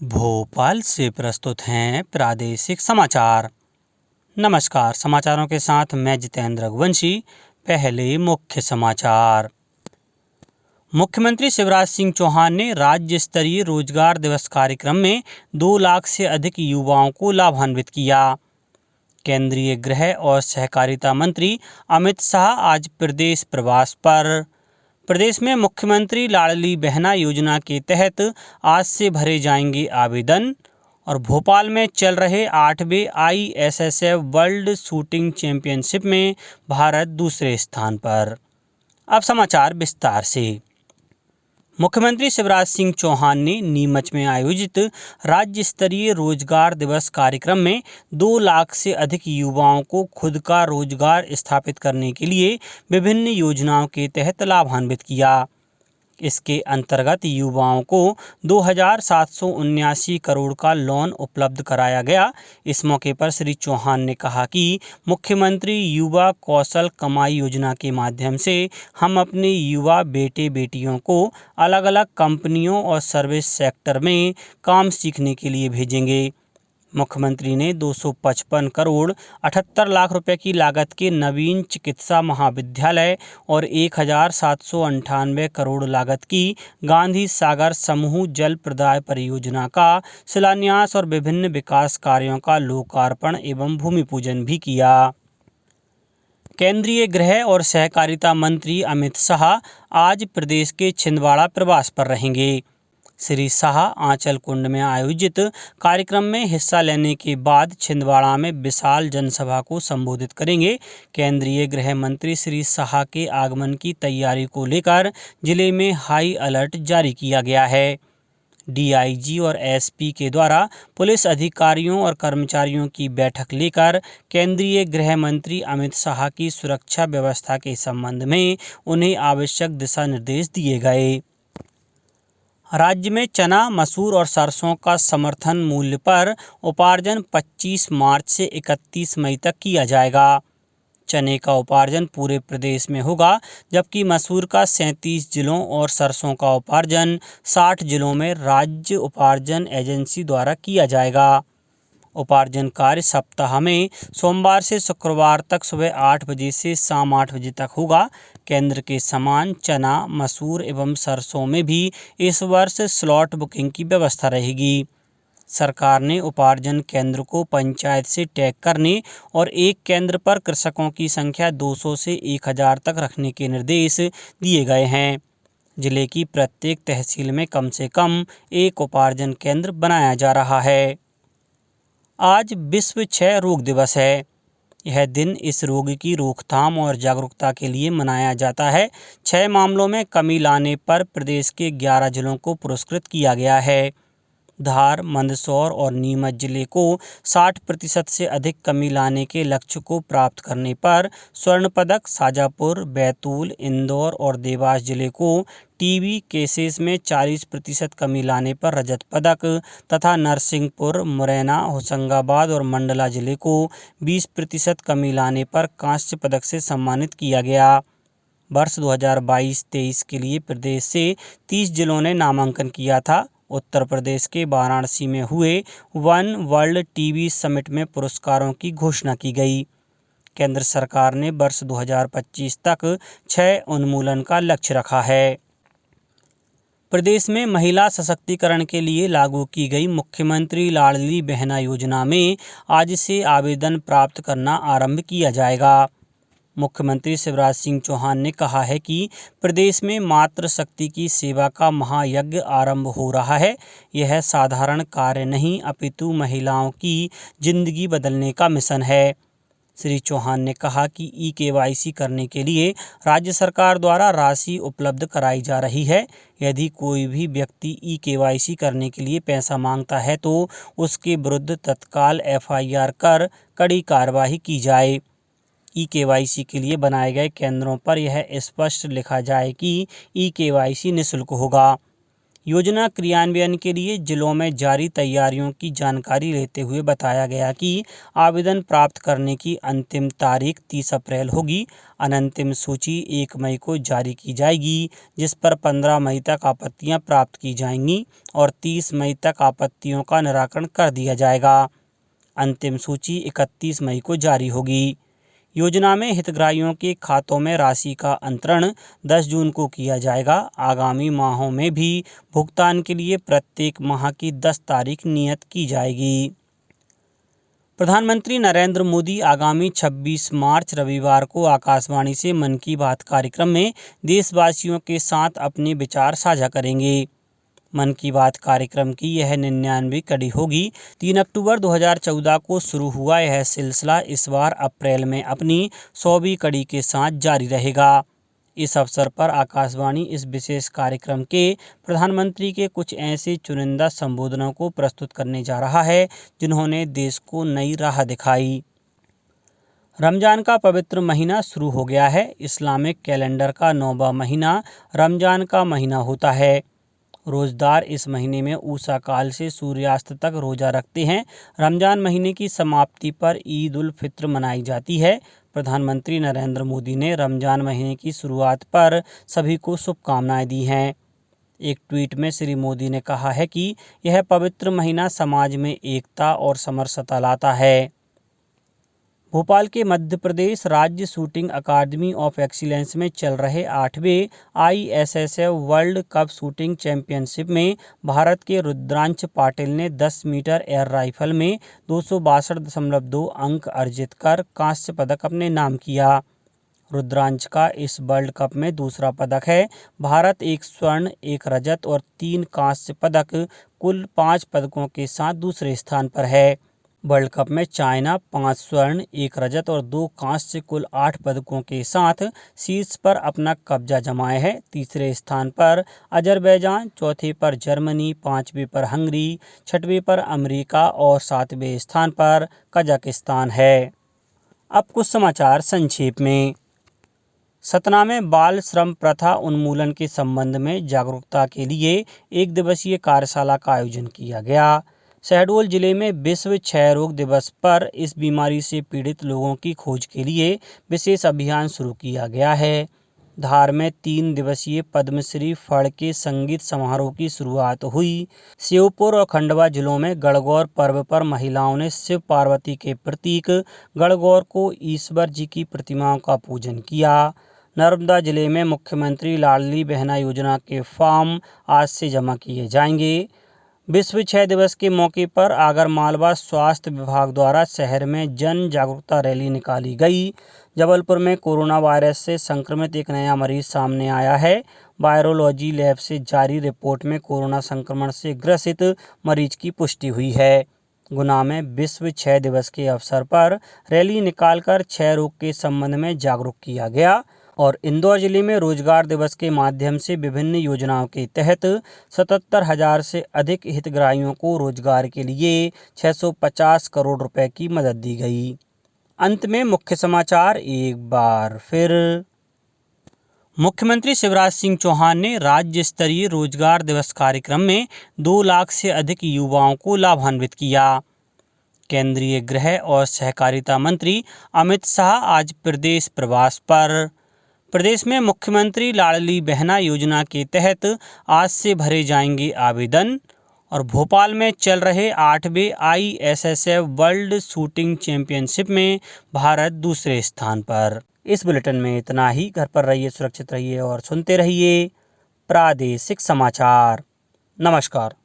भोपाल से प्रस्तुत हैं प्रादेशिक समाचार। नमस्कार, समाचारों के साथ मैं जितेंद्र रघुवंशी। पहले मुख्य समाचार। मुख्यमंत्री शिवराज सिंह चौहान ने राज्य स्तरीय रोजगार दिवस कार्यक्रम में 2 लाख से अधिक युवाओं को लाभान्वित किया। केंद्रीय गृह और सहकारिता मंत्री अमित शाह आज प्रदेश प्रवास पर। प्रदेश में मुख्यमंत्री लाडली बहना योजना के तहत आज से भरे जाएंगे आवेदन। और भोपाल में चल रहे 8वें ISSF वर्ल्ड शूटिंग चैंपियनशिप में भारत दूसरे स्थान पर। अब समाचार विस्तार से। मुख्यमंत्री शिवराज सिंह चौहान ने नीमच में आयोजित राज्य स्तरीय रोजगार दिवस कार्यक्रम में 2 लाख से अधिक युवाओं को खुद का रोजगार स्थापित करने के लिए विभिन्न योजनाओं के तहत लाभान्वित किया। इसके अंतर्गत युवाओं को 2,779 करोड़ का लोन उपलब्ध कराया गया। इस मौके पर श्री चौहान ने कहा कि मुख्यमंत्री युवा कौशल कमाई योजना के माध्यम से हम अपने युवा बेटे बेटियों को अलग अलग कंपनियों और सर्विस सेक्टर में काम सीखने के लिए भेजेंगे। मुख्यमंत्री ने 255 करोड़ 78 लाख रुपए की लागत के नवीन चिकित्सा महाविद्यालय और 1,798 करोड़ लागत की गांधी सागर समूह जल प्रदाय परियोजना का शिलान्यास और विभिन्न विकास कार्यों का लोकार्पण एवं भूमि पूजन भी किया। केंद्रीय गृह और सहकारिता मंत्री अमित शाह आज प्रदेश के छिंदवाड़ा प्रवास पर रहेंगे। श्री शाह आंचल कुंड में आयोजित कार्यक्रम में हिस्सा लेने के बाद छिंदवाड़ा में विशाल जनसभा को संबोधित करेंगे। केंद्रीय गृह मंत्री श्री शाह के आगमन की तैयारी को लेकर जिले में हाई अलर्ट जारी किया गया है। DIG और SP के द्वारा पुलिस अधिकारियों और कर्मचारियों की बैठक लेकर केंद्रीय गृह मंत्री अमित शाह की सुरक्षा व्यवस्था के संबंध में उन्हें आवश्यक दिशा निर्देश दिए गए। राज्य में चना, मसूर और सरसों का समर्थन मूल्य पर उपार्जन 25 मार्च से 31 मई तक किया जाएगा। चने का उपार्जन पूरे प्रदेश में होगा, जबकि मसूर का 37 जिलों और सरसों का उपार्जन 60 जिलों में राज्य उपार्जन एजेंसी द्वारा किया जाएगा। उपार्जन कार्य सप्ताह में सोमवार से शुक्रवार तक सुबह 8 बजे से शाम 8 बजे तक होगा। केंद्र के समान चना, मसूर एवं सरसों में भी इस वर्ष स्लॉट बुकिंग की व्यवस्था रहेगी। सरकार ने उपार्जन केंद्र को पंचायत से टैग करने और एक केंद्र पर कृषकों की संख्या 200 से 1000 तक रखने के निर्देश दिए गए हैं। जिले की प्रत्येक तहसील में कम से कम एक उपार्जन केंद्र बनाया जा रहा है। आज विश्व क्षय रोग दिवस है। यह दिन इस रोग की रोकथाम और जागरूकता के लिए मनाया जाता है। 6 मामलों में कमी लाने पर प्रदेश के 11 जिलों को पुरस्कृत किया गया है। धार, मंदसौर और नीमच जिले को 60% से अधिक कमी लाने के लक्ष्य को प्राप्त करने पर स्वर्ण पदक, शाजापुर, बैतूल, इंदौर और देवास जिले को TB केसेस में 40% कमी लाने पर रजत पदक तथा नरसिंहपुर, मुरैना, होशंगाबाद और मंडला जिले को 20% कमी लाने पर कांस्य पदक से सम्मानित किया गया। वर्ष 2022-23 के लिए प्रदेश से 30 जिलों ने नामांकन किया था। उत्तर प्रदेश के वाराणसी में हुए वन वर्ल्ड TB समिट में पुरस्कारों की घोषणा की गई। केंद्र सरकार ने वर्ष 2025 तक क्षय उन्मूलन का लक्ष्य रखा है। प्रदेश में महिला सशक्तिकरण के लिए लागू की गई मुख्यमंत्री लाडली बहना योजना में आज से आवेदन प्राप्त करना आरंभ किया जाएगा। मुख्यमंत्री शिवराज सिंह चौहान ने कहा है कि प्रदेश में मातृशक्ति की सेवा का महायज्ञ आरंभ हो रहा है। यह साधारण कार्य नहीं, अपितु महिलाओं की जिंदगी बदलने का मिशन है। श्री चौहान ने कहा कि EKYC करने के लिए राज्य सरकार द्वारा राशि उपलब्ध कराई जा रही है। यदि कोई भी व्यक्ति EKYC करने के लिए पैसा मांगता है तो उसके विरुद्ध तत्काल FIR कर कड़ी कार्रवाई की जाए। EKYC के लिए बनाए गए केंद्रों पर यह स्पष्ट लिखा जाए कि EKYC निःशुल्क होगा। योजना क्रियान्वयन के लिए जिलों में जारी तैयारियों की जानकारी लेते हुए बताया गया कि आवेदन प्राप्त करने की अंतिम तारीख 30 अप्रैल होगी। अनंतिम सूची 1 मई को जारी की जाएगी, जिस पर 15 मई तक आपत्तियां प्राप्त की जाएंगी और 30 मई तक आपत्तियों का निराकरण कर दिया जाएगा। अंतिम सूची 31 मई को जारी होगी। योजना में हितग्राहियों के खातों में राशि का अंतरण 10 जून को किया जाएगा। आगामी माहों में भी भुगतान के लिए प्रत्येक माह की 10 तारीख नियत की जाएगी। प्रधानमंत्री नरेंद्र मोदी आगामी 26 मार्च रविवार को आकाशवाणी से मन की बात कार्यक्रम में देशवासियों के साथ अपने विचार साझा करेंगे। मन की बात कार्यक्रम की यह 99वीं कड़ी होगी। 3 अक्टूबर 2014 को शुरू हुआ यह सिलसिला इस बार अप्रैल में अपनी 100वीं कड़ी के साथ जारी रहेगा। इस अवसर पर आकाशवाणी इस विशेष कार्यक्रम के प्रधानमंत्री के कुछ ऐसे चुनिंदा संबोधनों को प्रस्तुत करने जा रहा है जिन्होंने देश को नई राह दिखाई। रमजान का पवित्र महीना शुरू हो गया है। इस्लामिक कैलेंडर का 9वां महीना रमजान का महीना होता है। रोज़दार इस महीने में ऊषा काल से सूर्यास्त तक रोज़ा रखते हैं। रमजान महीने की समाप्ति पर ईद उल फित्र मनाई जाती है। प्रधानमंत्री नरेंद्र मोदी ने रमजान महीने की शुरुआत पर सभी को शुभकामनाएं दी हैं। एक ट्वीट में श्री मोदी ने कहा है कि यह पवित्र महीना समाज में एकता और समरसता लाता है। भोपाल के मध्य प्रदेश राज्य शूटिंग अकादमी ऑफ एक्सीलेंस में चल रहे 8वें ISSF world cup shooting championship में भारत के रुद्रांश पाटिल ने 10 मीटर एयर राइफल में 262.2 अंक अर्जित कर कांस्य पदक अपने नाम किया। रुद्रांश का इस वर्ल्ड कप में दूसरा पदक है। भारत 1 स्वर्ण, 1 रजत और 3 कांस्य पदक कुल 5 पदकों के साथ दूसरे स्थान पर है। वर्ल्ड कप में चाइना 5 स्वर्ण, 1 रजत और 2 कांस्य कुल 8 पदकों के साथ शीर्ष पर अपना कब्जा जमाए है। तीसरे स्थान पर अजरबैजान, चौथे पर जर्मनी, 5वें पर हंगरी, 6वें पर अमेरिका और 7वें स्थान पर कजाकिस्तान है। अब कुछ समाचार संक्षेप में। सतना में बाल श्रम प्रथा उन्मूलन के संबंध में जागरूकता के लिए 1 दिवसीय कार्यशाला का आयोजन किया गया। शहडोल जिले में विश्व क्षय रोग दिवस पर इस बीमारी से पीड़ित लोगों की खोज के लिए विशेष अभियान शुरू किया गया है। धार में 3 दिवसीय पद्मश्री फड़ के संगीत समारोह की शुरुआत हुई। श्योपुर और खंडवा जिलों में गणगौर पर्व पर महिलाओं ने शिव पार्वती के प्रतीक गणगौर को ईश्वर जी की प्रतिमाओं का पूजन किया। नर्मदा जिले में मुख्यमंत्री लाडली बहना योजना के फॉर्म आज से जमा किए जाएंगे। विश्व क्षय दिवस के मौके पर आगरमालवा स्वास्थ्य विभाग द्वारा शहर में जन जागरूकता रैली निकाली गई। जबलपुर में कोरोना वायरस से संक्रमित एक नया मरीज सामने आया है। वायरोलॉजी लैब से जारी रिपोर्ट में कोरोना संक्रमण से ग्रसित मरीज की पुष्टि हुई है। गुना में विश्व क्षय दिवस के अवसर पर रैली निकालकर क्षय रोग के संबंध में जागरूक किया गया और इंदौर जिले में रोजगार दिवस के माध्यम से विभिन्न योजनाओं के तहत 77,000 से अधिक हितग्राहियों को रोजगार के लिए 650 करोड़ रुपए की मदद दी गई। अंत में मुख्य समाचार एक बार फिर। मुख्यमंत्री शिवराज सिंह चौहान ने राज्य स्तरीय रोजगार दिवस कार्यक्रम में 2 लाख से अधिक युवाओं को लाभान्वित किया। केंद्रीय गृह और सहकारिता मंत्री अमित शाह आज प्रदेश प्रवास पर। प्रदेश में मुख्यमंत्री लाडली बहना योजना के तहत आज से भरे जाएंगे आवेदन और भोपाल में चल रहे 8वें ISSF वर्ल्ड शूटिंग चैंपियनशिप में भारत दूसरे स्थान पर। इस बुलेटिन में इतना ही। घर पर रहिए, सुरक्षित रहिए और सुनते रहिए प्रादेशिक समाचार। नमस्कार।